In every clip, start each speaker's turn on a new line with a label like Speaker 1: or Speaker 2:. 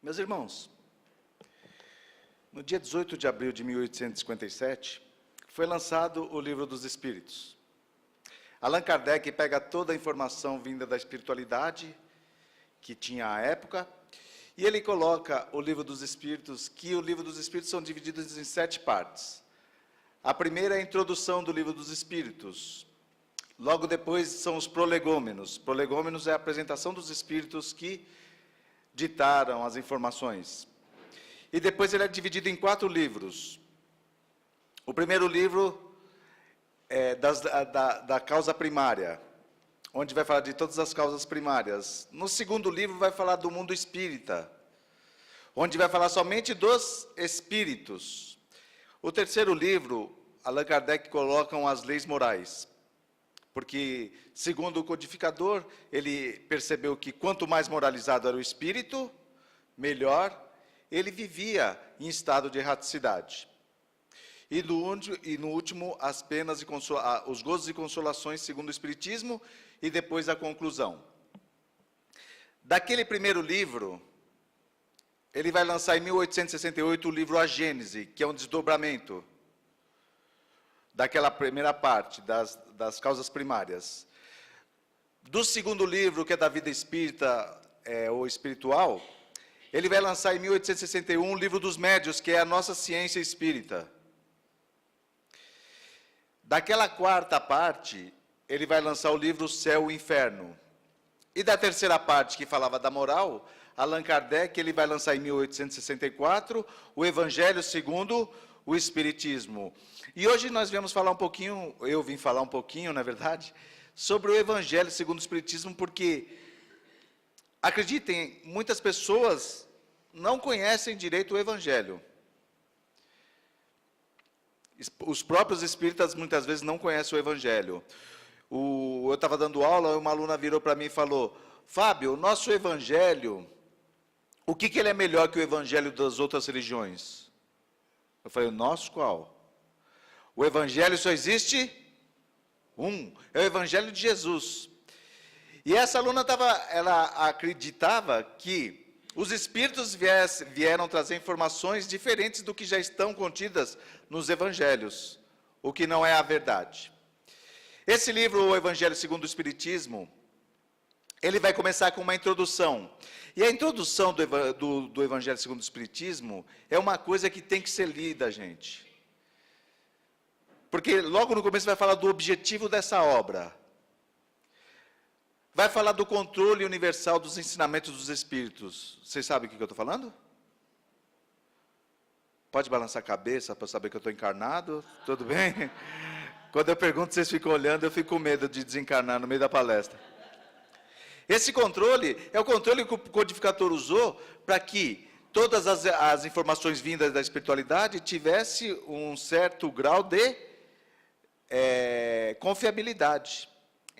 Speaker 1: Meus irmãos, no dia 18 de abril de 1857, foi lançado o Livro dos Espíritos. Allan Kardec pega toda a informação vinda da espiritualidade que tinha à época, e ele coloca o Livro dos Espíritos, que o Livro dos Espíritos são divididos em 7 partes. A primeira é a introdução do Livro dos Espíritos. Logo depois são os prolegômenos. Prolegômenos é a apresentação dos Espíritos que ditaram as informações. E depois ele é dividido em 4 livros. O primeiro livro é da causa primária, onde vai falar de todas as causas primárias. No segundo livro vai falar do mundo espírita, onde vai falar somente dos espíritos. O terceiro livro, Allan Kardec coloca as leis morais, porque, segundo o codificador, ele percebeu que quanto mais moralizado era o espírito, melhor ele vivia em estado de erraticidade. E no último, as penas e os gozos e consolações segundo o Espiritismo, e depois a conclusão. Daquele primeiro livro, ele vai lançar em 1868 o livro A Gênese, que é um desdobramento daquela primeira parte, das causas primárias. Do segundo livro, que é da vida espírita ou espiritual, ele vai lançar em 1861 o livro dos médiuns, que é a nossa ciência espírita. Daquela quarta parte, ele vai lançar o livro Céu e Inferno. E da terceira parte, que falava da moral, Allan Kardec, ele vai lançar em 1864 o Evangelho segundo o Espiritismo. E hoje nós viemos falar um pouquinho, eu vim falar um pouquinho, na verdade, sobre o Evangelho segundo o Espiritismo, porque, acreditem, muitas pessoas não conhecem direito o Evangelho. Os próprios espíritas, muitas vezes, não conhecem o Evangelho. Eu estava dando aula, uma aluna virou para mim e falou: Fábio, o nosso Evangelho, o que ele é melhor que o Evangelho das outras religiões? Eu falei: o nosso qual? O Evangelho só existe um, é o Evangelho de Jesus. E essa aluna ela acreditava que os Espíritos vieram trazer informações diferentes do que já estão contidas nos Evangelhos, o que não é a verdade. Esse livro, o Evangelho segundo o Espiritismo, ele vai começar com uma introdução. E a introdução do Evangelho segundo o Espiritismo é uma coisa que tem que ser lida, gente. Porque logo no começo vai falar do objetivo dessa obra. Vai falar do controle universal dos ensinamentos dos Espíritos. Vocês sabem o que eu estou falando? Pode balançar a cabeça para saber que eu estou encarnado? Tudo bem? Quando eu pergunto, vocês ficam olhando, eu fico com medo de desencarnar no meio da palestra. Esse controle é o controle que o codificador usou para que todas as informações vindas da espiritualidade tivesse um certo grau de confiabilidade.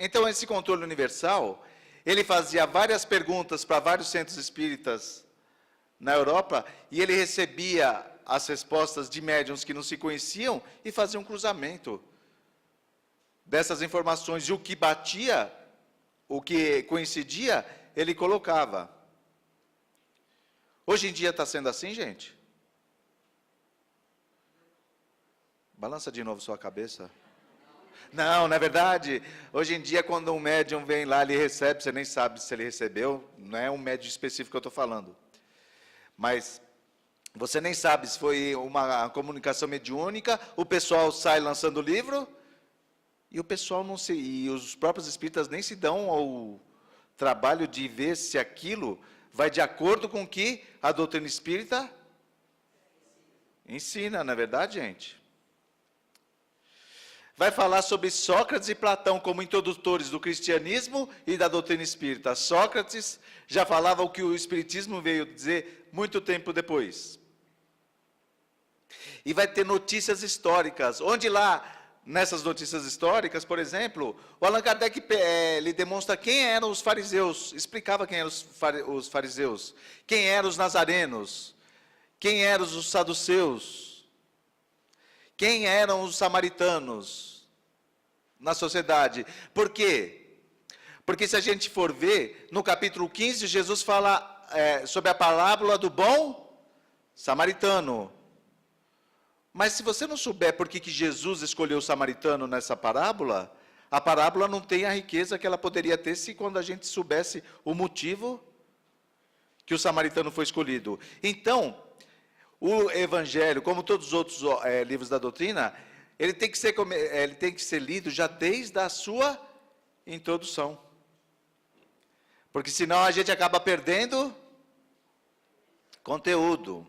Speaker 1: Então, esse controle universal, ele fazia várias perguntas para vários centros espíritas na Europa, e ele recebia as respostas de médiuns que não se conheciam e fazia um cruzamento dessas informações, e o que batia, o que coincidia, ele colocava. Hoje em dia está sendo assim, gente? Balança de novo sua cabeça. Não, na verdade, hoje em dia, quando um médium vem lá, ele recebe, você nem sabe se ele recebeu, não é um médium específico que eu estou falando. Mas você nem sabe se foi uma comunicação mediúnica, o pessoal sai lançando o livro, e o pessoal não se, e os próprios espíritas nem se dão ao trabalho de ver se aquilo vai de acordo com o que a doutrina espírita ensina, não é verdade, gente? Vai falar sobre Sócrates e Platão como introdutores do cristianismo e da doutrina espírita. Sócrates já falava o que o espiritismo veio dizer muito tempo depois. E vai ter notícias históricas, onde lá, nessas notícias históricas, por exemplo, o Allan Kardec ele demonstra quem eram os fariseus, explicava quem eram os fariseus, quem eram os nazarenos, quem eram os saduceus, quem eram os samaritanos na sociedade. Por quê? Porque se a gente for ver, no capítulo 15, Jesus fala sobre a parábola do bom samaritano. Mas se você não souber por que Jesus escolheu o samaritano nessa parábola, a parábola não tem a riqueza que ela poderia ter se quando a gente soubesse o motivo que o samaritano foi escolhido. Então, o Evangelho, como todos os outros livros da doutrina, ele tem que ser lido já desde a sua introdução. Porque senão a gente acaba perdendo conteúdo.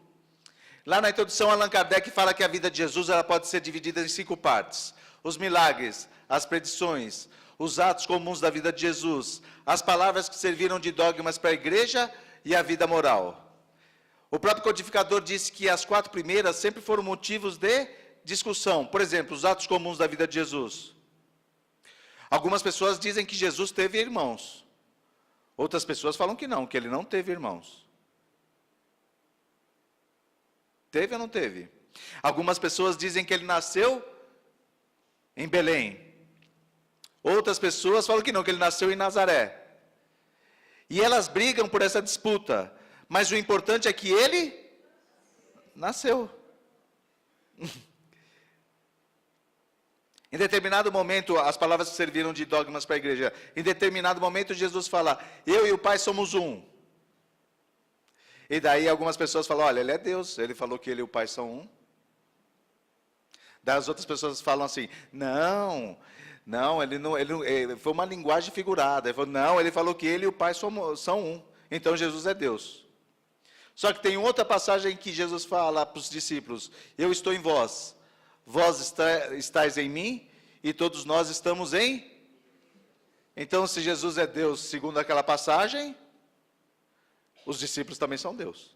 Speaker 1: Lá na introdução, Allan Kardec fala que a vida de Jesus ela pode ser dividida em 5 partes. Os milagres, as predições, os atos comuns da vida de Jesus, as palavras que serviram de dogmas para a igreja e a vida moral. O próprio codificador disse que as 4 primeiras sempre foram motivos de discussão. Por exemplo, os atos comuns da vida de Jesus. Algumas pessoas dizem que Jesus teve irmãos. Outras pessoas falam que ele não teve irmãos. Teve ou não teve? Algumas pessoas dizem que ele nasceu em Belém. Outras pessoas falam que ele nasceu em Nazaré. E elas brigam por essa disputa. Mas o importante é que ele nasceu. Em determinado momento, as palavras que serviram de dogmas para a igreja. Em determinado momento, Jesus fala, eu e o Pai somos um. E daí algumas pessoas falam, olha, ele é Deus. Ele falou que ele e o Pai são um. Daí as outras pessoas falam assim, não, ele foi uma linguagem figurada. Ele falou, ele falou que ele e o Pai são um. Então Jesus é Deus. Só que tem outra passagem que Jesus fala para os discípulos, eu estou em vós, vós estáis em mim, e todos nós estamos em... Então, se Jesus é Deus, segundo aquela passagem, os discípulos também são Deus.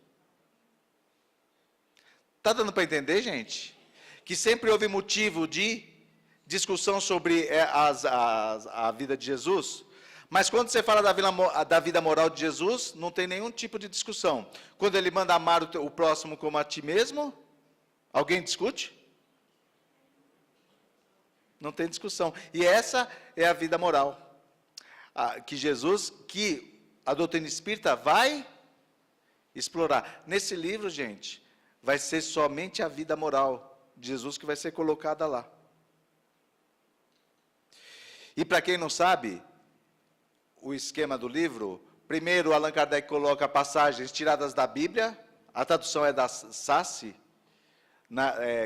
Speaker 1: Está dando para entender, gente? Que sempre houve motivo de discussão sobre a vida de Jesus. Mas quando você fala da vida moral de Jesus, não tem nenhum tipo de discussão. Quando ele manda amar o próximo como a ti mesmo, alguém discute? Não tem discussão. E essa é a vida moral. Que a doutrina espírita vai explorar. Nesse livro, gente, vai ser somente a vida moral de Jesus que vai ser colocada lá. E para quem não sabe, o esquema do livro, primeiro Allan Kardec coloca passagens tiradas da Bíblia, a tradução é da Sassi,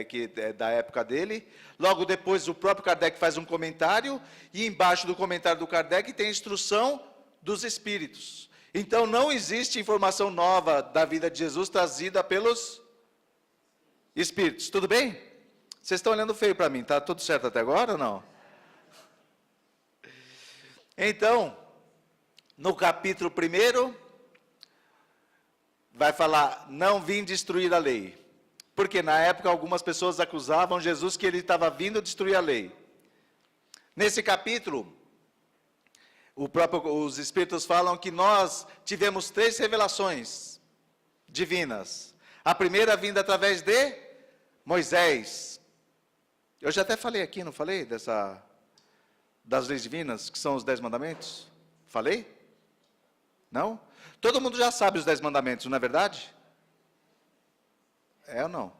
Speaker 1: que é da época dele. Logo depois o próprio Kardec faz um comentário, e embaixo do comentário do Kardec tem a instrução dos Espíritos. Então não existe informação nova da vida de Jesus trazida pelos Espíritos. Tudo bem? Vocês estão olhando feio para mim, está tudo certo até agora ou não? Então, no capítulo 1, vai falar, não vim destruir a lei. Porque na época algumas pessoas acusavam Jesus que ele estava vindo destruir a lei. Nesse capítulo, os Espíritos falam que nós tivemos 3 revelações divinas. A primeira vinda através de Moisés. Eu já até falei aqui, não falei? Das leis divinas, que são os 10 mandamentos? Falei? Não? Todo mundo já sabe os 10 mandamentos, não é verdade? É ou não?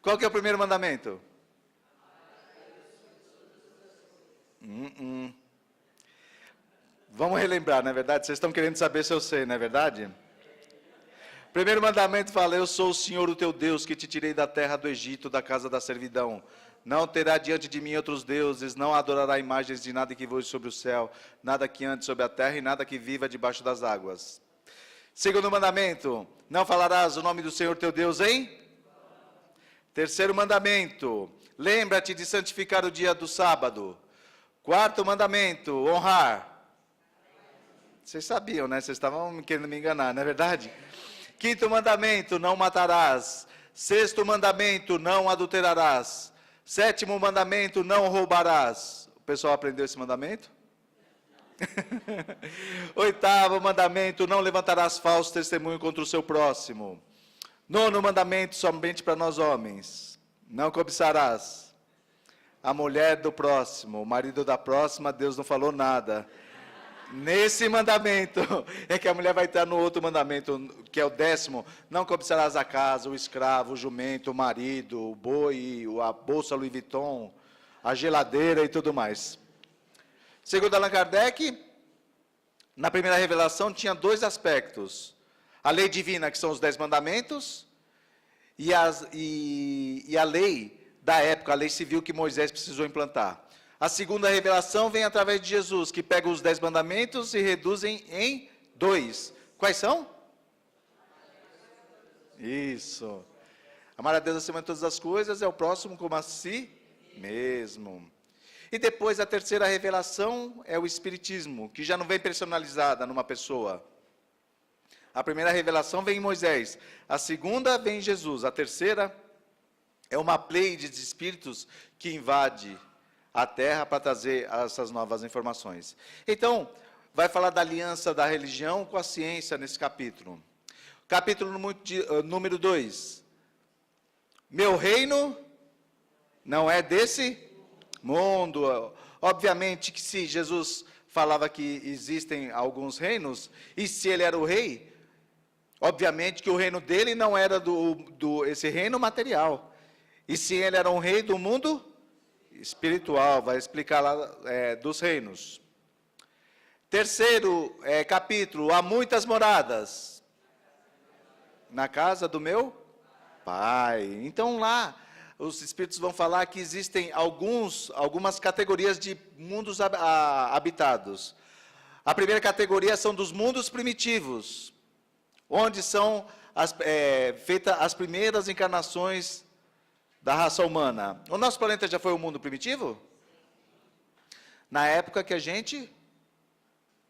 Speaker 1: Qual que é o primeiro mandamento? Vamos relembrar, não é verdade? Vocês estão querendo saber se eu sei, não é verdade? Primeiro mandamento fala, eu sou o Senhor, o teu Deus, que te tirei da terra do Egito, da casa da servidão. Não terá diante de mim outros deuses, não adorará imagens de nada que voe sobre o céu, nada que ande sobre a terra e nada que viva debaixo das águas. Segundo mandamento, não falarás o nome do Senhor teu Deus em? Terceiro mandamento, lembra-te de santificar o dia do sábado. Quarto mandamento, honrar. Vocês sabiam, né? Vocês estavam querendo me enganar, não é verdade? Quinto mandamento, não matarás. Sexto mandamento, não adulterarás. Sétimo mandamento, não roubarás. O pessoal aprendeu esse mandamento? Oitavo mandamento, não levantarás falso testemunho contra o seu próximo. Nono mandamento, somente para nós homens. Não cobiçarás a mulher do próximo, o marido da próxima, Deus não falou nada. Nesse mandamento é que a mulher vai estar no outro mandamento, que é o 10º, não cobiçarás a casa, o escravo, o jumento, o marido, o boi, a bolsa Louis Vuitton, a geladeira e tudo mais. Segundo Allan Kardec, na primeira revelação tinha 2 aspectos. A lei divina, que são os 10 mandamentos, e a lei da época, a lei civil que Moisés precisou implantar. A segunda revelação vem através de Jesus, que pega os 10 mandamentos e reduzem em 2. Quais são? Isso. Amar a Deus acima de todas as coisas, é o próximo como a si mesmo. E depois a terceira revelação é o Espiritismo, que já não vem personalizada numa pessoa. A primeira revelação vem em Moisés, a segunda vem em Jesus, a terceira é uma pleiade de espíritos que invade a Terra para trazer essas novas informações. Então, vai falar da aliança da religião com a ciência nesse capítulo. Capítulo número 2. Meu reino não é desse mundo. Obviamente que se Jesus falava que existem alguns reinos, e se ele era o rei, obviamente que o reino dele não era esse reino material. E se ele era um rei do mundo espiritual, vai explicar lá dos reinos. Terceiro capítulo, há muitas moradas na casa do meu Pai. Então lá, os espíritos vão falar que existem algumas categorias de mundos habitados. A primeira categoria são dos mundos primitivos, onde são feitas as primeiras encarnações da raça humana. O nosso planeta já foi um mundo primitivo? Na época que a gente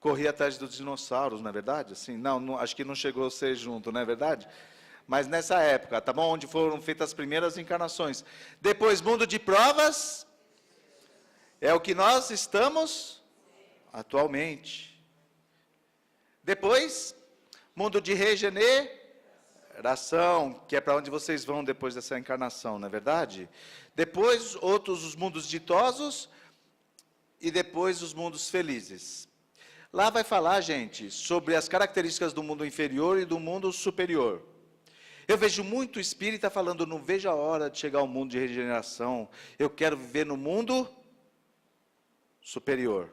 Speaker 1: corria atrás dos dinossauros, não é verdade? Assim, não, acho que não chegou a ser junto, não é verdade? Mas nessa época, tá bom? Onde foram feitas as primeiras encarnações. Depois, mundo de provas, é o que nós estamos atualmente. Depois, mundo de regeneração, que é para onde vocês vão depois dessa encarnação, não é verdade? Depois, os mundos ditosos, e depois os mundos felizes. Lá vai falar, gente, sobre as características do mundo inferior e do mundo superior. Eu vejo muito espírita falando, não vejo a hora de chegar ao mundo de regeneração, eu quero viver no mundo superior.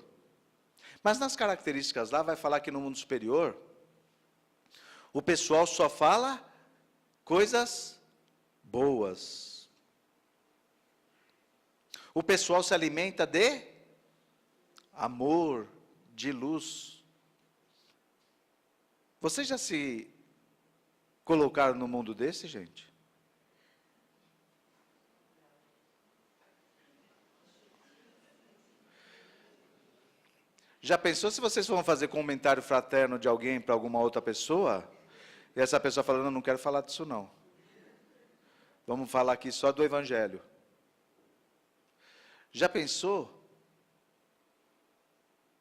Speaker 1: Mas nas características lá vai falar que no mundo superior, o pessoal só fala coisas boas. O pessoal se alimenta de amor, de luz. Vocês já se colocaram no mundo desse, gente? Já pensou se vocês vão fazer comentário fraterno de alguém para alguma outra pessoa? E essa pessoa falando, não quero falar disso não. Vamos falar aqui só do Evangelho. Já pensou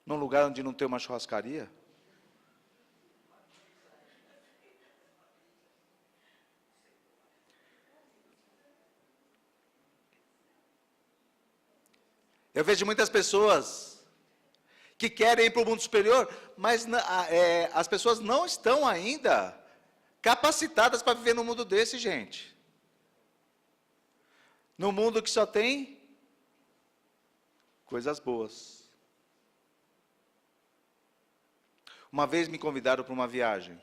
Speaker 1: num lugar onde não tem uma churrascaria? Eu vejo muitas pessoas que querem ir para o mundo superior, mas as pessoas não estão ainda capacitadas para viver no mundo desse, gente. No mundo que só tem coisas boas. Uma vez me convidaram para uma viagem,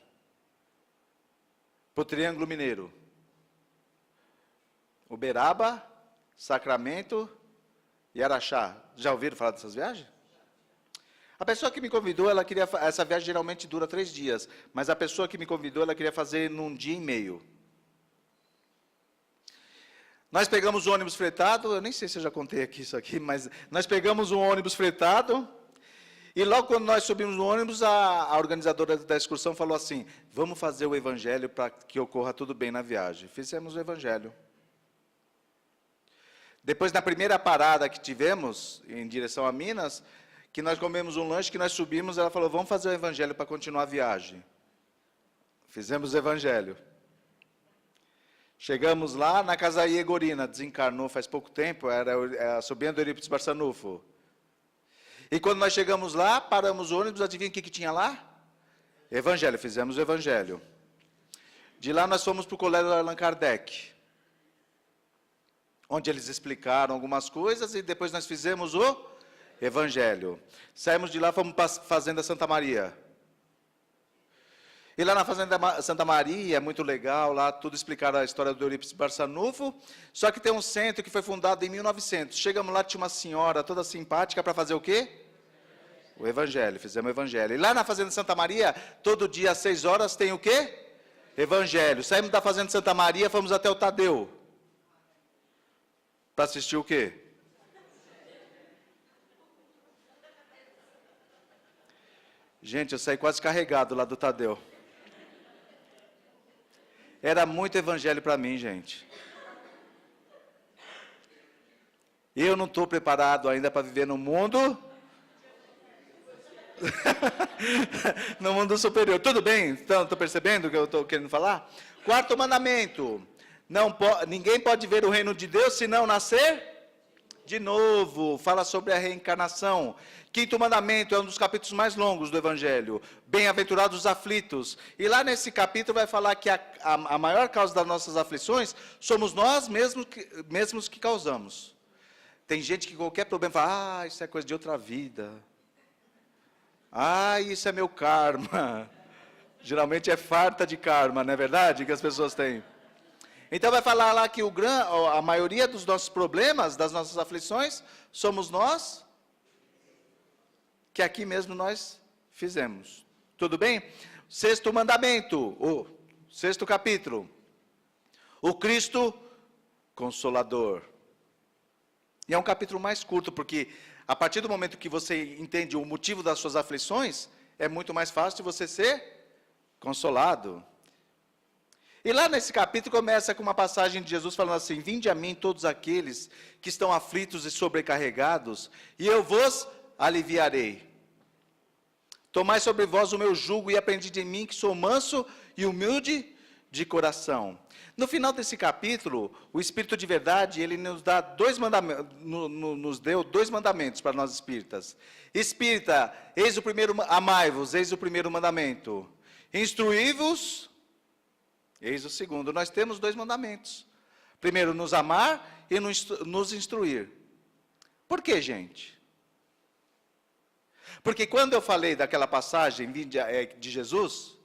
Speaker 1: para o Triângulo Mineiro. Uberaba, Sacramento e Araxá. Já ouviram falar dessas viagens? A pessoa que me convidou, ela queria, essa viagem geralmente dura 3 dias, mas a pessoa que me convidou, ela queria fazer num dia e meio. Nós pegamos o ônibus fretado, eu nem sei se eu já contei aqui isso aqui, mas nós pegamos um ônibus fretado, e logo quando nós subimos no ônibus, a organizadora da excursão falou assim, vamos fazer o evangelho para que ocorra tudo bem na viagem. Fizemos o evangelho. Depois, na primeira parada que tivemos, em direção a Minas, que nós comemos um lanche, que nós subimos, ela falou, vamos fazer o evangelho para continuar a viagem. Fizemos o evangelho. Chegamos lá na Casa Iegorina, desencarnou faz pouco tempo, era a sobrinha do Eurípides Barçanufo. E quando nós chegamos lá, paramos o ônibus, adivinha o que tinha lá? Evangelho, fizemos o Evangelho. De lá nós fomos para o colégio Allan Kardec, onde eles explicaram algumas coisas e depois nós fizemos o Evangelho. Saímos de lá, fomos para a Fazenda Santa Maria. E lá na Fazenda Santa Maria, é muito legal, lá tudo explicaram a história do Eurípides Barçanufo, só que tem um centro que foi fundado em 1900. Chegamos lá, tinha uma senhora toda simpática para fazer o quê? O Evangelho, fizemos o Evangelho. E lá na Fazenda Santa Maria, todo dia às 6 horas tem o quê? Evangelho. Saímos da Fazenda Santa Maria, fomos até o Tadeu. Para assistir o quê? Gente, eu saí quase carregado lá do Tadeu. Era muito evangelho para mim, gente. Eu não estou preparado ainda para viver no mundo... no mundo superior. Tudo bem? Então, estou percebendo o que eu estou querendo falar? Quarto mandamento. Ninguém pode ver o reino de Deus se não nascer de novo. Fala sobre a reencarnação. Quinto mandamento é um dos capítulos mais longos do Evangelho. Bem-aventurados os aflitos. E lá nesse capítulo vai falar que a maior causa das nossas aflições somos nós mesmos que causamos. Tem gente que qualquer problema fala, isso é coisa de outra vida. Isso é meu karma. Geralmente é farta de karma, não é verdade? Que as pessoas têm. Então vai falar lá que a maioria dos nossos problemas, das nossas aflições, somos nós, que aqui mesmo nós fizemos. Tudo bem? Sexto mandamento, o sexto capítulo. O Cristo Consolador. E é um capítulo mais curto, porque a partir do momento que você entende o motivo das suas aflições, é muito mais fácil de você ser consolado. E lá nesse capítulo começa com uma passagem de Jesus falando assim: vinde a mim todos aqueles que estão aflitos e sobrecarregados, e eu vos aliviarei. Tomai sobre vós o meu jugo e aprendi de mim, que sou manso e humilde de coração. No final desse capítulo, o Espírito de Verdade, ele nos dá dois mandamentos, nos deu dois mandamentos para nós espíritas. Espírita, eis o primeiro, amai-vos, eis o primeiro mandamento. Instruí-vos, eis o segundo. Nós temos dois mandamentos. Primeiro, nos amar e nos instruir. Por quê, gente? Porque quando eu falei daquela passagem de Jesus,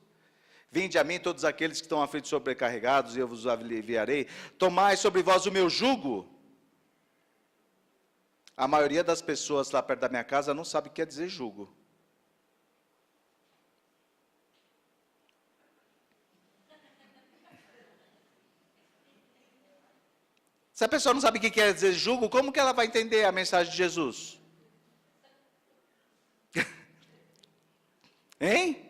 Speaker 1: vinde a mim todos aqueles que estão aflitos e sobrecarregados, e eu vos aliviarei. Tomai sobre vós o meu jugo. A maioria das pessoas lá perto da minha casa não sabe o que quer dizer jugo. Se a pessoa não sabe o que quer dizer jugo, como que ela vai entender a mensagem de Jesus? Hein?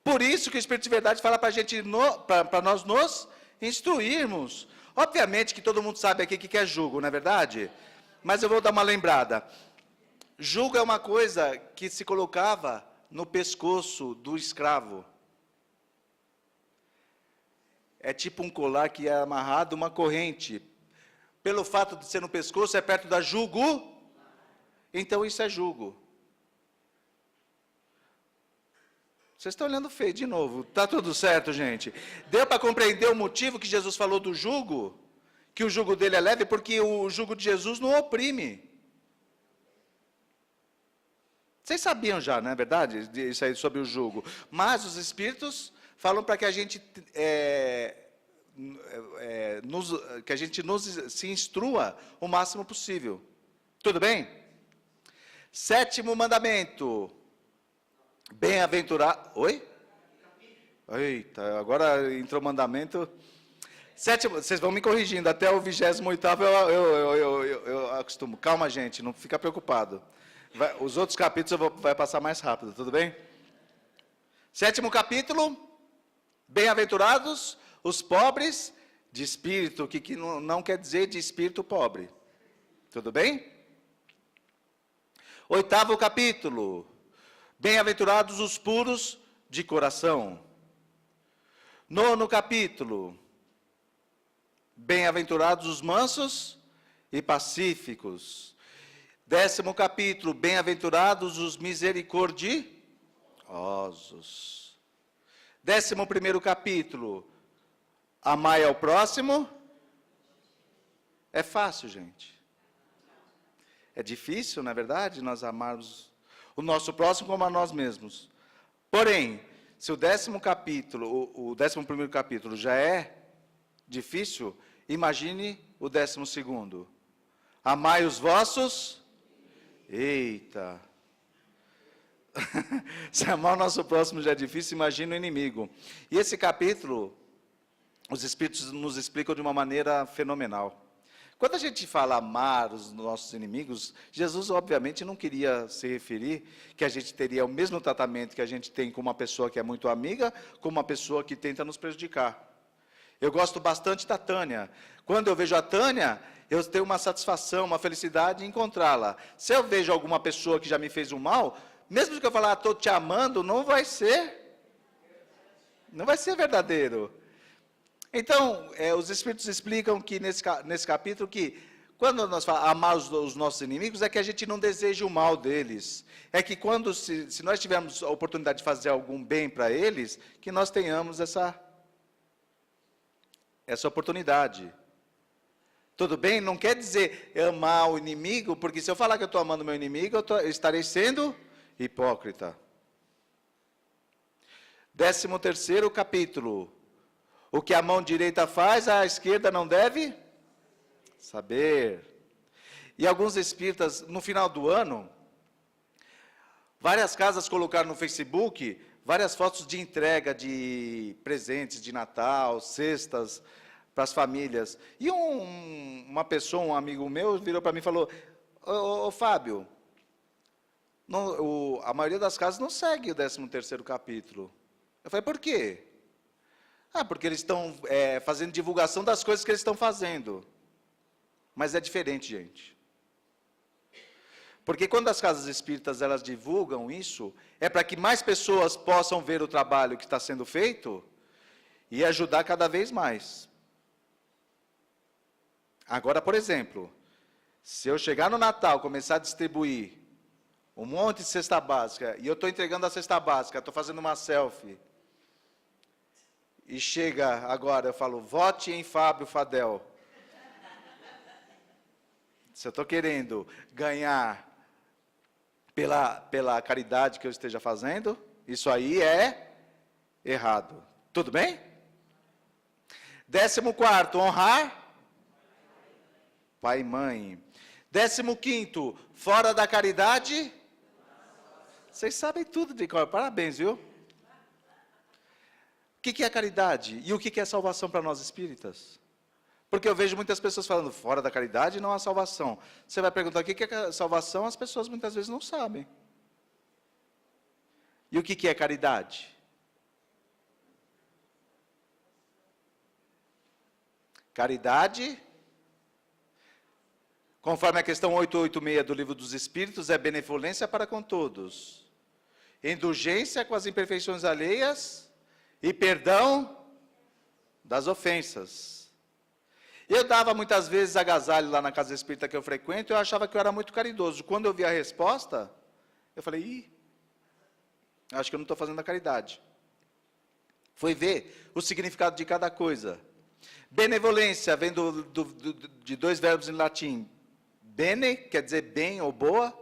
Speaker 1: Por isso que o Espírito de Verdade fala para a gente, para nós nos instruirmos. Obviamente que todo mundo sabe aqui o que é jugo, não é verdade? Mas eu vou dar uma lembrada. Jugo é uma coisa que se colocava no pescoço do escravo. É tipo um colar que é amarrado, uma corrente. Pelo fato de ser no pescoço, é perto da jugo. Então isso é jugo. Vocês estão olhando feio de novo. Está tudo certo, gente? Deu para compreender o motivo que Jesus falou do jugo? Que o jugo dele é leve? Porque o jugo de Jesus não oprime. Vocês sabiam já, não é verdade? Isso aí sobre o jugo. Mas os Espíritos falam para que a gente se instrua o máximo possível. Tudo bem? Sétimo mandamento. Bem-aventurado. Oi? Eita, agora entrou o mandamento. Sétimo, vocês vão me corrigindo, até o 28º eu acostumo. Calma, gente, não fica preocupado. Os outros capítulos vai passar mais rápido, tudo bem? Sétimo capítulo. Bem-aventurados os pobres de espírito, que não quer dizer de espírito pobre. Tudo bem? Oitavo capítulo. Bem-aventurados os puros de coração. Nono capítulo. Bem-aventurados os mansos e pacíficos. 10º capítulo, bem-aventurados os misericordiosos. 11º capítulo, amai ao próximo. É fácil, gente. É difícil, na verdade, nós amarmos o nosso próximo como a nós mesmos. Porém, se o 10º capítulo, o 11º capítulo já é difícil, imagine o 12º. Amai os vossos. Eita! Se amar o nosso próximo já é difícil, imagina o inimigo. E esse capítulo, os Espíritos nos explicam de uma maneira fenomenal. Quando a gente fala amar os nossos inimigos, Jesus obviamente não queria se referir que a gente teria o mesmo tratamento que a gente tem com uma pessoa que é muito amiga, com uma pessoa que tenta nos prejudicar. Eu gosto bastante da Tânia. Quando eu vejo a Tânia, eu tenho uma satisfação, uma felicidade em encontrá-la. Se eu vejo alguma pessoa que já me fez um mal, mesmo que eu falar, estou te amando, não vai ser verdadeiro. Então, os Espíritos explicam que nesse capítulo que, quando nós falamos amar os nossos inimigos, é que a gente não deseja o mal deles. É que quando, se nós tivermos a oportunidade de fazer algum bem para eles, que nós tenhamos essa oportunidade. Tudo bem? Não quer dizer amar o inimigo, porque se eu falar que eu estou amando o meu inimigo, eu estarei sendo hipócrita. 13º capítulo. O que a mão direita faz, a esquerda não deve saber. E alguns espíritas, no final do ano, várias casas colocaram no Facebook várias fotos de entrega de presentes de Natal, cestas para as famílias. E uma pessoa, um amigo meu, virou para mim e falou, ô Fábio, a maioria das casas não segue o 13º capítulo. Eu falei, por quê? Porque eles estão fazendo divulgação das coisas que eles estão fazendo. Mas é diferente, gente. Porque quando as casas espíritas elas divulgam isso, é para que mais pessoas possam ver o trabalho que está sendo feito e ajudar cada vez mais. Agora, por exemplo, se eu chegar no Natal, começar a distribuir um monte de cesta básica, e eu estou entregando a cesta básica, estou fazendo uma selfie, e chega agora, eu falo, vote em Fábio Fadel. Se eu estou querendo ganhar pela caridade que eu esteja fazendo, isso aí é errado. Tudo bem? 14º, honrar pai e mãe. 15º, fora da caridade. Vocês sabem tudo de cor, parabéns, viu? O que é caridade? E o que é salvação para nós espíritas? Porque eu vejo muitas pessoas falando, fora da caridade não há salvação. Você vai perguntar o que é salvação, as pessoas muitas vezes não sabem. E o que é caridade? Caridade, conforme a questão 886 do Livro dos Espíritos, é benevolência para com todos. Indulgência com as imperfeições alheias e perdão das ofensas. Eu dava muitas vezes agasalho lá na casa espírita que eu frequento, eu achava que eu era muito caridoso. Quando eu vi a resposta, eu falei, acho que eu não estou fazendo a caridade. Foi ver o significado de cada coisa. Benevolência vem de dois verbos em latim. Bene, quer dizer bem ou boa,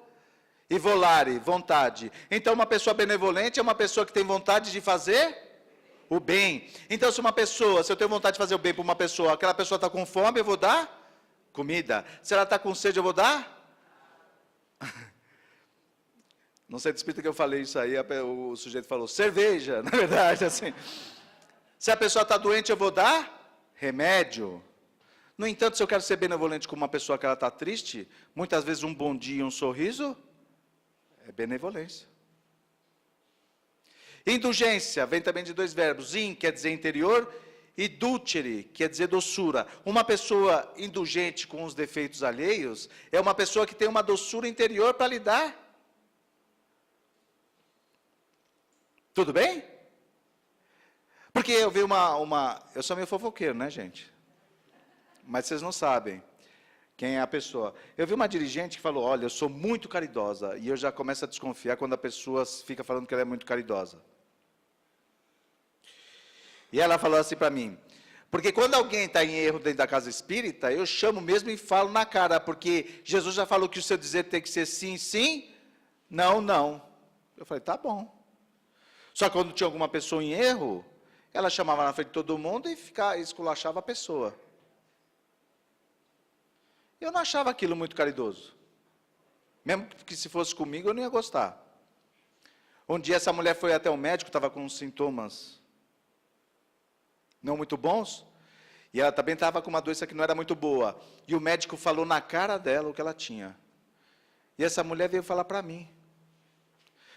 Speaker 1: e volare, vontade. Então, uma pessoa benevolente é uma pessoa que tem vontade de fazer o bem. Então, se eu tenho vontade de fazer o bem para uma pessoa, aquela pessoa está com fome, eu vou dar comida. Se ela está com sede, eu vou dar? Não sei do espírito que eu falei isso aí, o sujeito falou, cerveja, na verdade, assim. Se a pessoa está doente, eu vou dar remédio. No entanto, se eu quero ser benevolente com uma pessoa que ela está triste, muitas vezes um bom dia e um sorriso é benevolência. Indulgência vem também de dois verbos. In quer dizer interior e dulcere quer dizer doçura. Uma pessoa indulgente com os defeitos alheios é uma pessoa que tem uma doçura interior para lidar. Tudo bem? Porque eu vi eu sou meio fofoqueiro, né, gente? Mas vocês não sabem. Quem é a pessoa? Eu vi uma dirigente que falou, olha, eu sou muito caridosa. E eu já começo a desconfiar quando a pessoa fica falando que ela é muito caridosa. E ela falou assim para mim, porque quando alguém está em erro dentro da casa espírita, eu chamo mesmo e falo na cara, porque Jesus já falou que o seu dizer tem que ser sim, sim, não, não. Eu falei, tá bom. Só que quando tinha alguma pessoa em erro, ela chamava na frente de todo mundo e esculachava a pessoa. Eu não achava aquilo muito caridoso. Mesmo que se fosse comigo, eu não ia gostar. Um dia essa mulher foi até o médico, estava com uns sintomas não muito bons, e ela também estava com uma doença que não era muito boa. E o médico falou na cara dela o que ela tinha. E essa mulher veio falar para mim.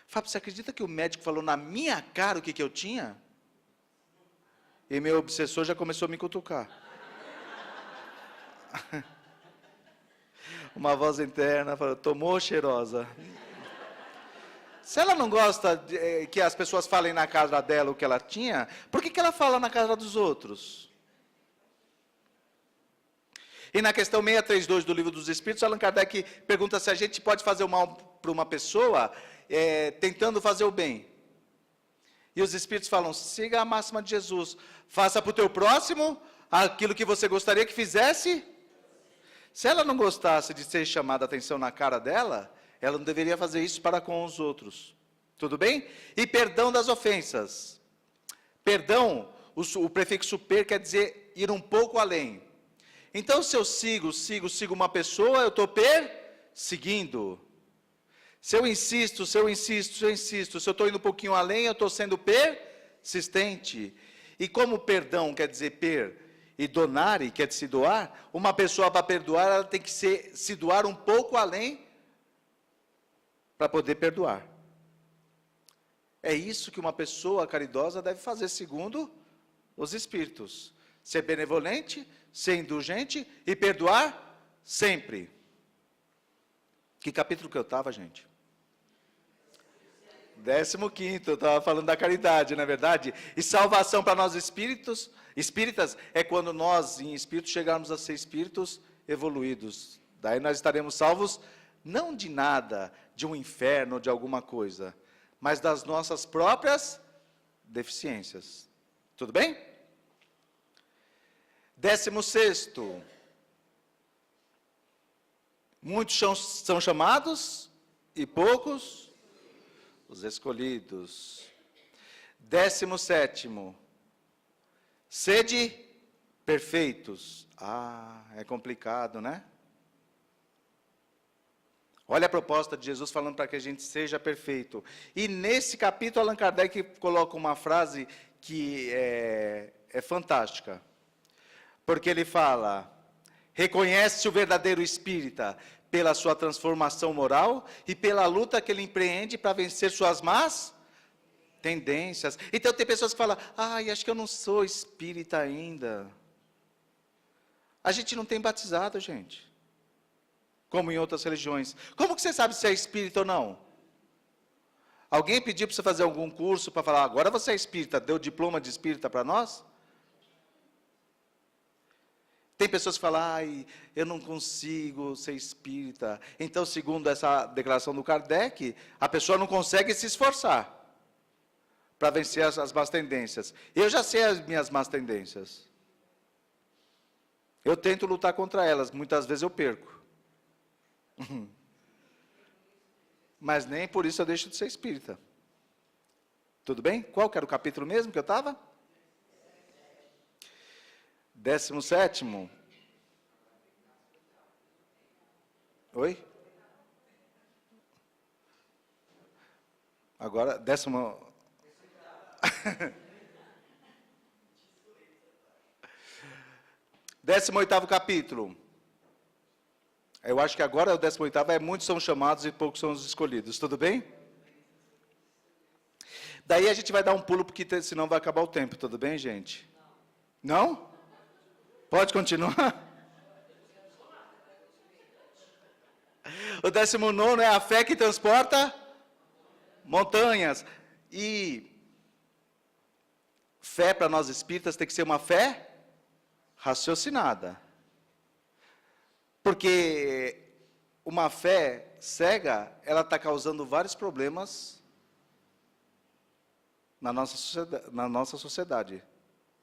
Speaker 1: Fábio, você acredita que o médico falou na minha cara o que eu tinha? E meu obsessor já começou a me cutucar. Uma voz interna falou, tomou cheirosa. Se ela não gosta que as pessoas falem na cara dela o que ela tinha, por que ela fala na cara dos outros? E na questão 632 do Livro dos Espíritos, Allan Kardec pergunta se a gente pode fazer o mal para uma pessoa tentando fazer o bem. E os Espíritos falam, siga a máxima de Jesus, faça para o teu próximo aquilo que você gostaria que fizesse. Se ela não gostasse de ser chamada a atenção na cara dela, ela não deveria fazer isso para com os outros. Tudo bem? E perdão das ofensas. Perdão, o prefixo per quer dizer ir um pouco além. Então, se eu sigo uma pessoa, eu estou perseguindo. Se eu insisto, se eu estou indo um pouquinho além, eu estou sendo persistente. E como perdão quer dizer e donare quer dizer se doar, uma pessoa para perdoar, ela tem que se doar um pouco além para poder perdoar. É isso que uma pessoa caridosa deve fazer segundo os Espíritos. Ser benevolente, ser indulgente e perdoar sempre. Que capítulo que eu estava, gente? 15º, eu estava falando da caridade, não é verdade? E salvação para nós espíritas, é quando nós, em espírito, chegarmos a ser espíritos evoluídos. Daí nós estaremos salvos, não de nada, de um inferno ou de alguma coisa, mas das nossas próprias deficiências. Tudo bem? 16º. Muitos são chamados e poucos os escolhidos. 17º. Sede perfeitos. É complicado, né? Olha a proposta de Jesus falando para que a gente seja perfeito. E nesse capítulo, Allan Kardec coloca uma frase que é fantástica. Porque ele fala, reconhece o verdadeiro espírita pela sua transformação moral e pela luta que ele empreende para vencer suas más tendências. Então tem pessoas que falam, acho que eu não sou espírita ainda. A gente não tem batizado, gente. Como em outras religiões. Como que você sabe se é espírita ou não? Alguém pediu para você fazer algum curso para falar, agora você é espírita, deu diploma de espírita para nós? Tem pessoas que falam, eu não consigo ser espírita. Então, segundo essa declaração do Kardec, a pessoa não consegue se esforçar para vencer as más tendências. Eu já sei as minhas más tendências. Eu tento lutar contra elas, muitas vezes eu perco. Mas nem por isso eu deixo de ser espírita. Tudo bem? Qual que era o capítulo mesmo que eu estava? 17º. Oi? Agora, 18º capítulo. Eu acho que agora o 18º muitos são chamados e poucos são os escolhidos. Tudo bem? Daí a gente vai dar um pulo, porque senão vai acabar o tempo. Tudo bem, gente? Não? Pode continuar? O 19º é a fé que transporta montanhas. E fé para nós espíritas tem que ser uma fé raciocinada. Porque uma fé cega, ela está causando vários problemas na nossa sociedade.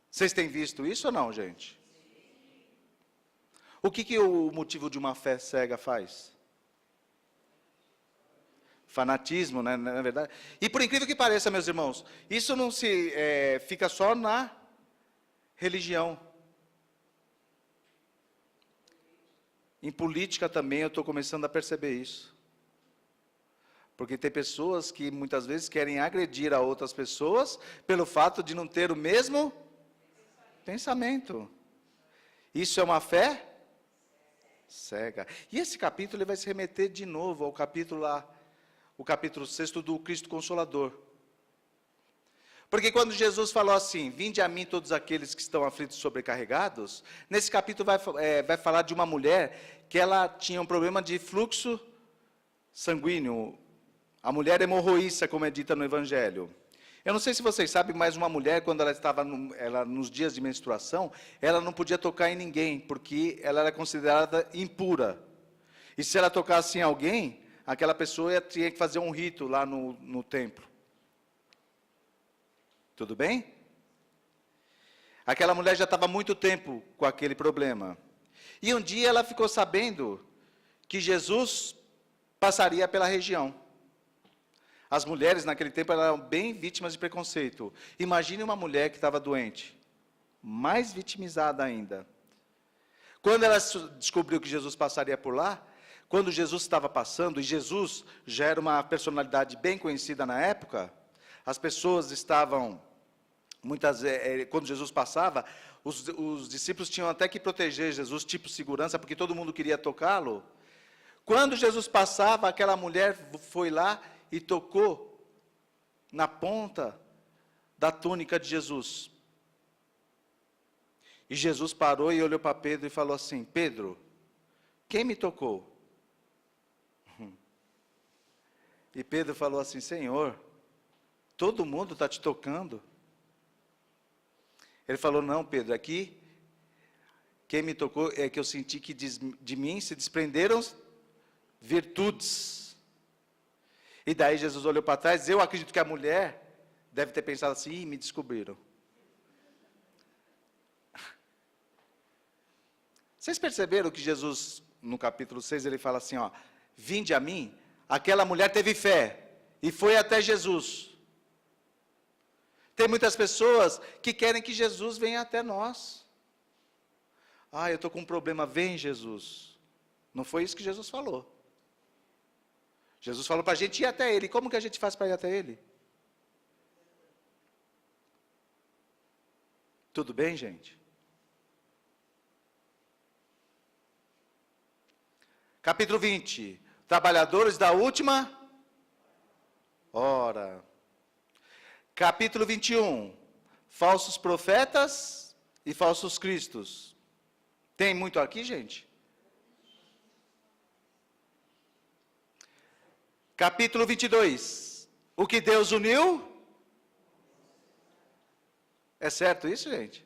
Speaker 1: Vocês têm visto isso ou não, gente? O que o motivo de uma fé cega faz? Fanatismo, né, na verdade. E por incrível que pareça, meus irmãos, isso não se fica só na religião. Em política também eu estou começando a perceber isso. Porque tem pessoas que muitas vezes querem agredir a outras pessoas pelo fato de não ter o mesmo pensamento. Isso é uma fé cega. E esse capítulo ele vai se remeter de novo ao capítulo lá, o capítulo 6 do Cristo Consolador. Porque quando Jesus falou assim, vinde a mim todos aqueles que estão aflitos e sobrecarregados, nesse capítulo vai falar de uma mulher que ela tinha um problema de fluxo sanguíneo, a mulher hemorroíça, como é dita no Evangelho. Eu não sei se vocês sabem, mas uma mulher, quando ela estava nos dias de menstruação, ela não podia tocar em ninguém, porque ela era considerada impura. E se ela tocasse em alguém, aquela pessoa tinha que fazer um rito lá no templo. Tudo bem? Aquela mulher já estava há muito tempo com aquele problema. E um dia ela ficou sabendo que Jesus passaria pela região. As mulheres naquele tempo eram bem vítimas de preconceito. Imagine uma mulher que estava doente, mais vitimizada ainda. Quando ela descobriu que Jesus passaria por lá, quando Jesus estava passando, e Jesus já era uma personalidade bem conhecida na época, as pessoas estavam, quando Jesus passava, os discípulos tinham até que proteger Jesus, tipo segurança, porque todo mundo queria tocá-lo. Quando Jesus passava, aquela mulher foi lá e tocou na ponta da túnica de Jesus. E Jesus parou e olhou para Pedro e falou assim, Pedro, quem me tocou? E Pedro falou assim, Senhor, todo mundo está te tocando. Ele falou, não, Pedro, aqui, quem me tocou é que eu senti que de mim se desprenderam virtudes. E daí Jesus olhou para trás, eu acredito que a mulher deve ter pensado assim, me descobriram. Vocês perceberam que Jesus, no capítulo 6, ele fala assim, ó, vinde a mim, aquela mulher teve fé e foi até Jesus. Tem muitas pessoas que querem que Jesus venha até nós. Ah, eu estou com um problema, vem Jesus. Não foi isso que Jesus falou. Jesus falou para a gente ir até Ele. Como que a gente faz para ir até Ele? Tudo bem, gente? Capítulo 20. Trabalhadores da última hora. Capítulo 21. Falsos profetas e falsos cristos. Tem muito aqui, gente? Capítulo 22. O que Deus uniu? É certo isso, gente?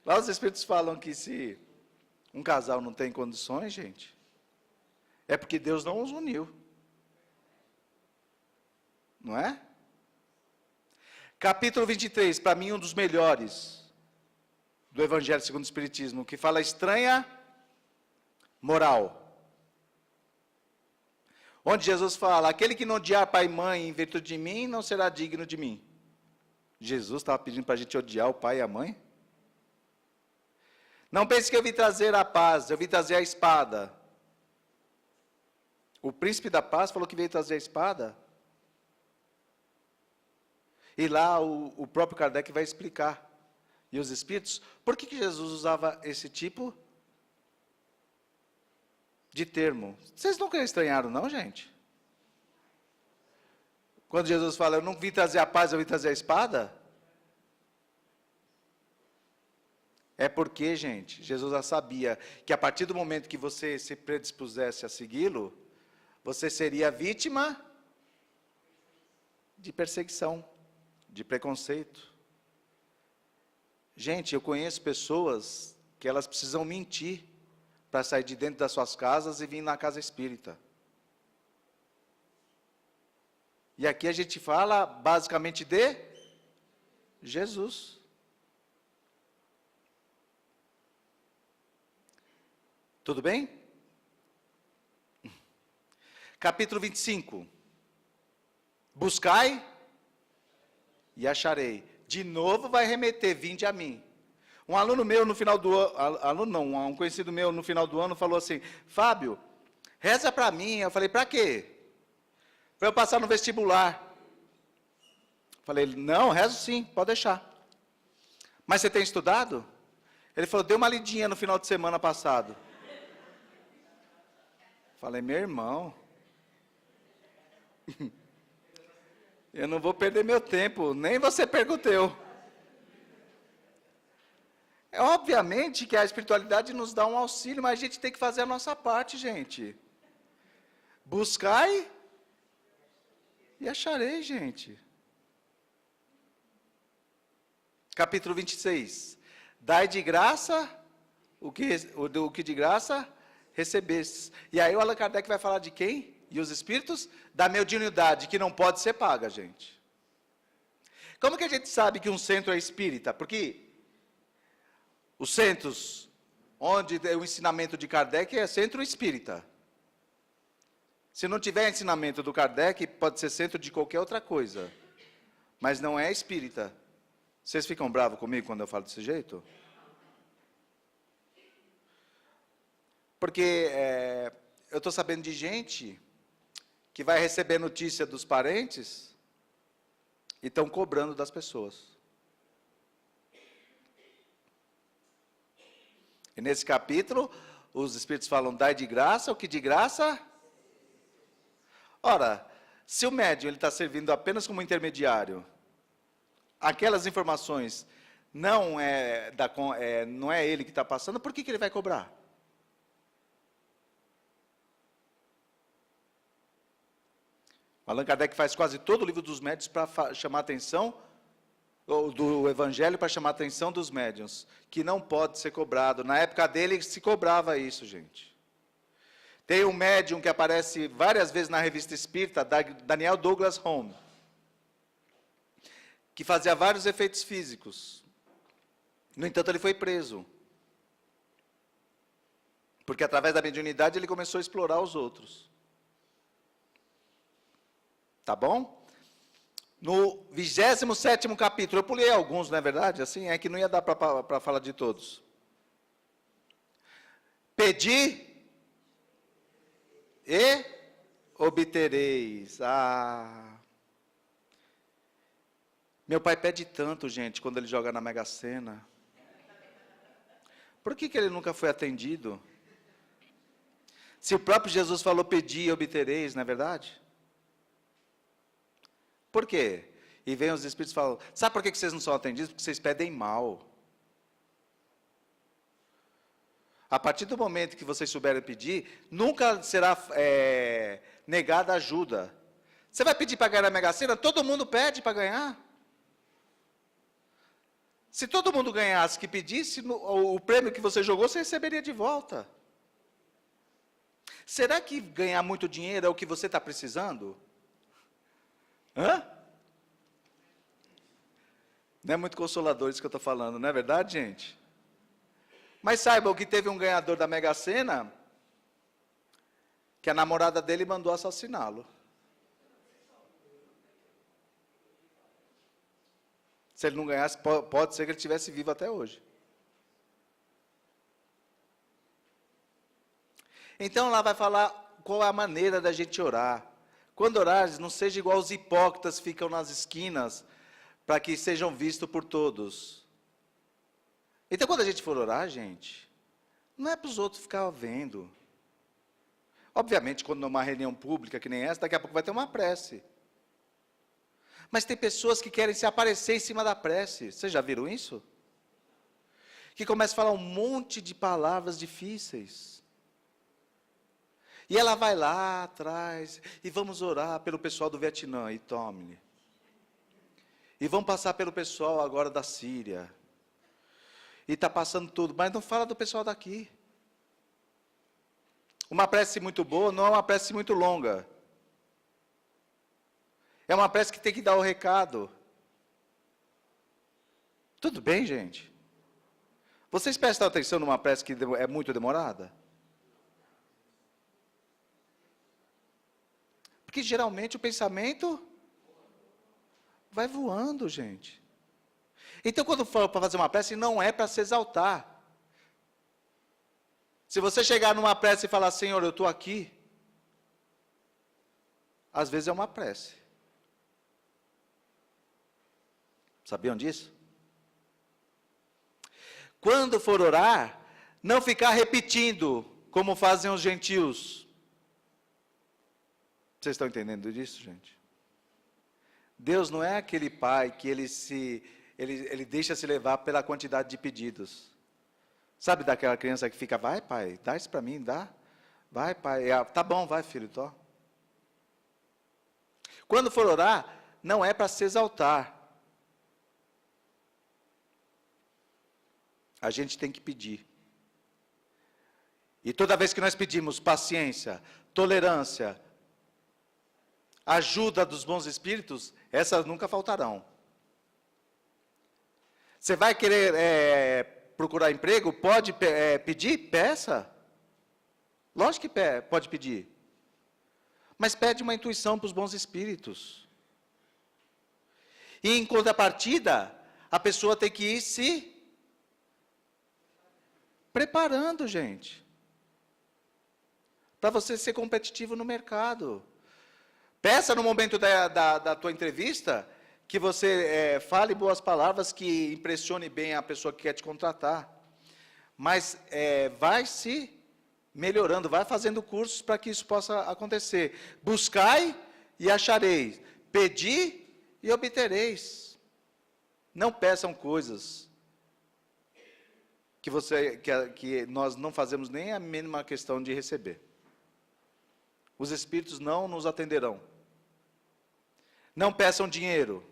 Speaker 1: Lá os Espíritos falam que se um casal não tem condições, gente, é porque Deus não os uniu. Não é? Capítulo 23, para mim um dos melhores do Evangelho segundo o Espiritismo, que fala estranha moral. Onde Jesus fala, aquele que não odiar pai e mãe em virtude de mim, não será digno de mim. Jesus estava pedindo para a gente odiar o pai e a mãe? Não pense que eu vim trazer a paz, eu vim trazer a espada. O príncipe da paz falou que veio trazer a espada. E lá o próprio Kardec vai explicar. E os Espíritos, por que Jesus usava esse tipo de termo? Vocês nunca estranharam, não, gente? Quando Jesus fala, eu não vim trazer a paz, eu vim trazer a espada? É porque, gente, Jesus já sabia que a partir do momento que você se predispusesse a segui-lo, você seria vítima de perseguição, de preconceito. Gente, eu conheço pessoas que elas precisam mentir para sair de dentro das suas casas e vir na casa espírita. E aqui a gente fala basicamente de Jesus. Tudo bem? Capítulo 25. Buscai e acharei. De novo vai remeter, vinde a mim. Um aluno meu no final do ano, um conhecido meu no final do ano falou assim: Fábio, reza para mim. Eu falei: para quê? Para eu passar no vestibular. Falei: não, rezo sim, pode deixar. Mas você tem estudado? Ele falou: dei uma lidinha no final de semana passado. Falei: meu irmão, eu não vou perder meu tempo, nem você perca o teu. É obviamente que a espiritualidade nos dá um auxílio, mas a gente tem que fazer a nossa parte, gente. Buscai e acharei, gente. Capítulo 26. Dai de graça o que de graça recebestes. E aí o Allan Kardec vai falar de quem? E os espíritos? Da mediunidade, que não pode ser paga, gente. Como que a gente sabe que um centro é espírita? Porque os centros onde é o ensinamento de Kardec é centro espírita. Se não tiver ensinamento do Kardec, pode ser centro de qualquer outra coisa. Mas não é espírita. Vocês ficam bravos comigo quando eu falo desse jeito? Porque eu estou sabendo de gente que vai receber notícia dos parentes e estão cobrando das pessoas. E nesse capítulo, os espíritos falam: dai de graça o que de graça. Ora, se o médium está servindo apenas como intermediário, aquelas informações não é ele que está passando, por que ele vai cobrar? Allan Kardec faz quase todo o livro dos médiuns para chamar a atenção, ou do Evangelho para chamar a atenção dos médiuns, que não pode ser cobrado. Na época dele se cobrava isso, gente. Tem um médium que aparece várias vezes na revista espírita, Daniel Douglas Home, que fazia vários efeitos físicos. No entanto, ele foi preso. Porque através da mediunidade ele começou a explorar os outros. Tá bom? No 27º capítulo, eu pulei alguns, não é verdade? Assim, é que não ia dar para falar de todos. Pedi e obtereis. Meu pai pede tanto, gente, quando ele joga na Mega Sena. Por que ele nunca foi atendido? Se o próprio Jesus falou: pedi e obtereis, não é verdade? Por quê? E vem os espíritos e falam: sabe por que vocês não são atendidos? Porque vocês pedem mal. A partir do momento que vocês souberem pedir, nunca será negada ajuda. Você vai pedir para ganhar na Mega Sena? Todo mundo pede para ganhar. Se todo mundo ganhasse que pedisse, o prêmio que você jogou, você receberia de volta. Será que ganhar muito dinheiro é o que você está precisando? Hã? Não é muito consolador isso que eu estou falando, não é verdade, gente? Mas saibam que teve um ganhador da Mega Sena, que a namorada dele mandou assassiná-lo. Se ele não ganhasse, pode ser que ele estivesse vivo até hoje. Então lá vai falar qual é a maneira da gente orar. Quando orares, não seja igual os hipócritas que ficam nas esquinas, para que sejam vistos por todos. Então, quando a gente for orar, gente, não é para os outros ficar vendo. Obviamente, quando numa reunião pública que nem essa, daqui a pouco vai ter uma prece. Mas tem pessoas que querem se aparecer em cima da prece. Vocês já viram isso? Que começam a falar um monte de palavras difíceis. E ela vai lá atrás, e vamos orar pelo pessoal do Vietnã, e tome. E vamos passar pelo pessoal agora da Síria. e está passando tudo, mas não fala do pessoal daqui. Uma prece muito boa não é uma prece muito longa. É uma prece que tem que dar o recado. Tudo bem, gente? Vocês prestam atenção numa prece que é muito demorada? Porque geralmente o pensamento vai voando, gente. Então, quando for para fazer uma prece, não é para se exaltar. Se você chegar numa prece e falar, Senhor, eu estou aqui, às vezes é uma prece. Sabiam disso? Quando for orar, não ficar repetindo, como fazem os gentios. Vocês estão entendendo disso, gente? Deus não é aquele pai que ele deixa se levar pela quantidade de pedidos. Sabe daquela criança que fica, vai pai, dá isso para mim, dá. Vai pai, tá bom, vai filho, tô. Quando for orar, não é para se exaltar. A gente tem que pedir. E toda vez que nós pedimos paciência, tolerância, ajuda dos bons espíritos, essas nunca faltarão. Você vai querer procurar emprego? Pode pedir? Peça. Lógico que pode pedir. Mas pede uma intuição para os bons espíritos. E em contrapartida, a pessoa tem que ir se preparando, gente. Para você ser competitivo no mercado. Peça no momento da tua entrevista que você fale boas palavras que impressione bem a pessoa que quer te contratar. Mas vai se melhorando, vai fazendo cursos para que isso possa acontecer. Buscai e achareis. Pedi e obtereis. Não peçam coisas que nós não fazemos nem a mínima questão de receber. Os espíritos não nos atenderão. Não peçam dinheiro.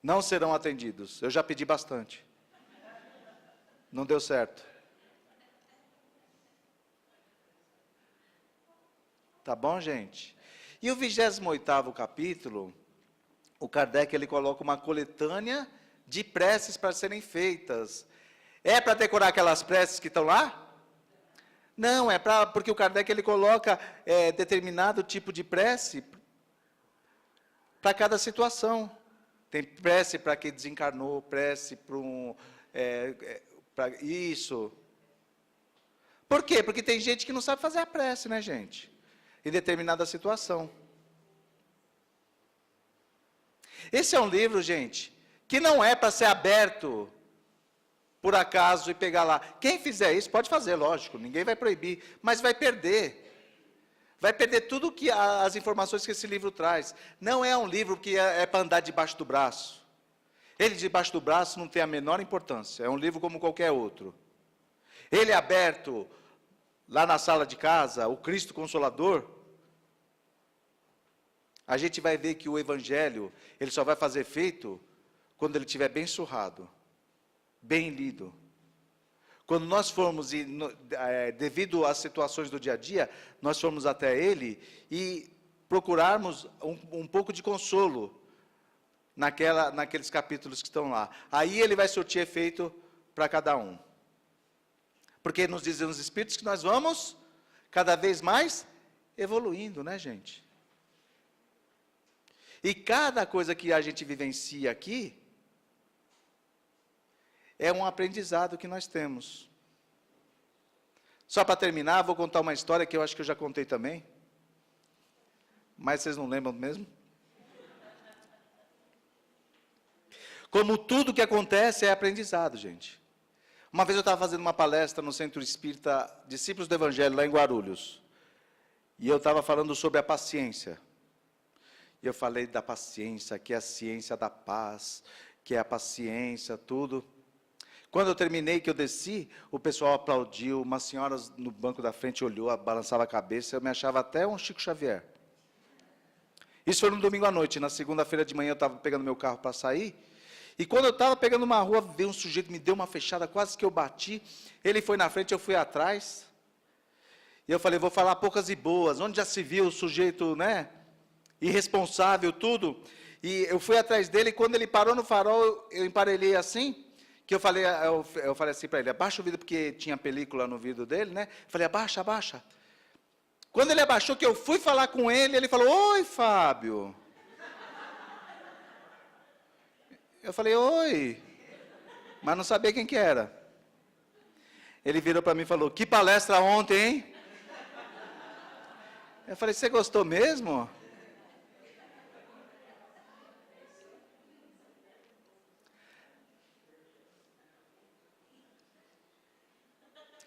Speaker 1: Não serão atendidos. Eu já pedi bastante. Não deu certo. Tá bom, gente? E o 28º capítulo, o Kardec ele coloca uma coletânea de preces para serem feitas. É para decorar aquelas preces que estão lá? Não, porque o Kardec ele coloca determinado tipo de prece para cada situação. Tem prece para quem desencarnou, prece para isso. Por quê? Porque tem gente que não sabe fazer a prece, né, gente? Em determinada situação. Esse é um livro, gente, que não é para ser aberto por acaso e pegar lá. Quem fizer isso pode fazer, lógico, ninguém vai proibir, mas vai perder. Vai perder tudo as informações que esse livro traz. Não é um livro que é para andar debaixo do braço. Ele debaixo do braço não tem a menor importância. É um livro como qualquer outro. Ele é aberto lá na sala de casa, o Cristo Consolador. A gente vai ver que o Evangelho, ele só vai fazer efeito quando ele estiver bem surrado, bem lido. Quando nós formos, devido às situações do dia a dia, nós formos até ele e procurarmos um pouco de consolo naqueles capítulos que estão lá. Aí ele vai surtir efeito para cada um. Porque nos dizem os Espíritos que nós vamos cada vez mais evoluindo, né, gente? E cada coisa que a gente vivencia aqui é um aprendizado que nós temos. Só para terminar, vou contar uma história que eu acho que eu já contei também. Mas vocês não lembram mesmo? Como tudo que acontece é aprendizado, gente. Uma vez eu estava fazendo uma palestra no Centro Espírita Discípulos do Evangelho, lá em Guarulhos. E eu estava falando sobre a paciência. E eu falei da paciência, que é a ciência da paz, que é a paciência, tudo. Quando eu terminei, que eu desci, o pessoal aplaudiu, uma senhora no banco da frente olhou, balançava a cabeça, eu me achava até um Chico Xavier. Isso foi no domingo à noite. Na segunda-feira de manhã eu estava pegando meu carro para sair. E quando eu estava pegando uma rua, veio um sujeito, me deu uma fechada, quase que eu bati. Ele foi na frente, eu fui atrás. E eu falei, vou falar poucas e boas. Onde já se viu o sujeito, né? Irresponsável, tudo. E eu fui atrás dele, e quando ele parou no farol, eu emparelhei assim, que eu falei assim para ele, abaixa o vidro, porque tinha película no vidro dele, né? Eu falei, abaixa, abaixa. Quando ele abaixou, que eu fui falar com ele, ele falou, oi, Fábio. Eu falei, oi. Mas não sabia quem que era. Ele virou para mim e falou, que palestra ontem, hein? Eu falei, você gostou mesmo?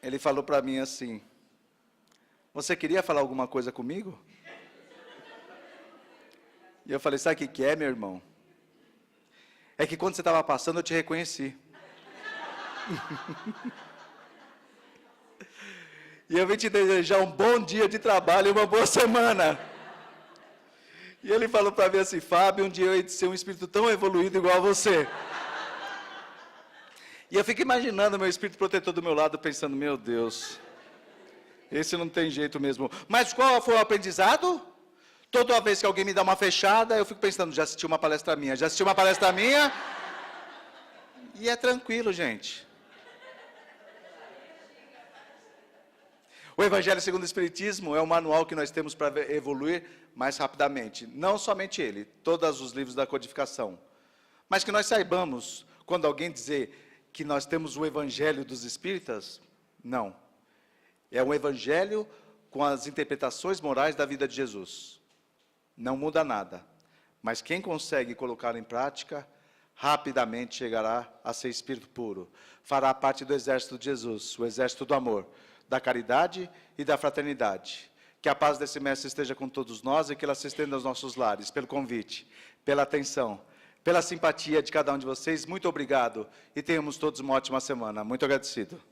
Speaker 1: Ele falou para mim assim, você queria falar alguma coisa comigo? E eu falei, sabe o que é, meu irmão? É que quando você estava passando, eu te reconheci. E eu vim te desejar um bom dia de trabalho e uma boa semana. E ele falou para mim assim, Fábio, um dia eu hei de ser um espírito tão evoluído igual a você. E eu fico imaginando meu espírito protetor do meu lado, pensando, meu Deus, esse não tem jeito mesmo. Mas qual foi o aprendizado? Toda vez que alguém me dá uma fechada, eu fico pensando, já assisti uma palestra minha, já assisti uma palestra minha. E é tranquilo, gente. O Evangelho segundo o Espiritismo é o manual que nós temos para evoluir mais rapidamente. Não somente ele, todos os livros da codificação. Mas que nós saibamos, quando alguém dizer que nós temos o Evangelho dos Espíritas, não. É um Evangelho com as interpretações morais da vida de Jesus. Não muda nada. Mas quem consegue colocar em prática, rapidamente chegará a ser espírito puro. Fará parte do exército de Jesus, o exército do amor, da caridade e da fraternidade. Que a paz desse mestre esteja com todos nós e que ela se estenda aos nossos lares, pelo convite, pela atenção, pela simpatia de cada um de vocês. Muito obrigado e tenhamos todos uma ótima semana. Muito agradecido.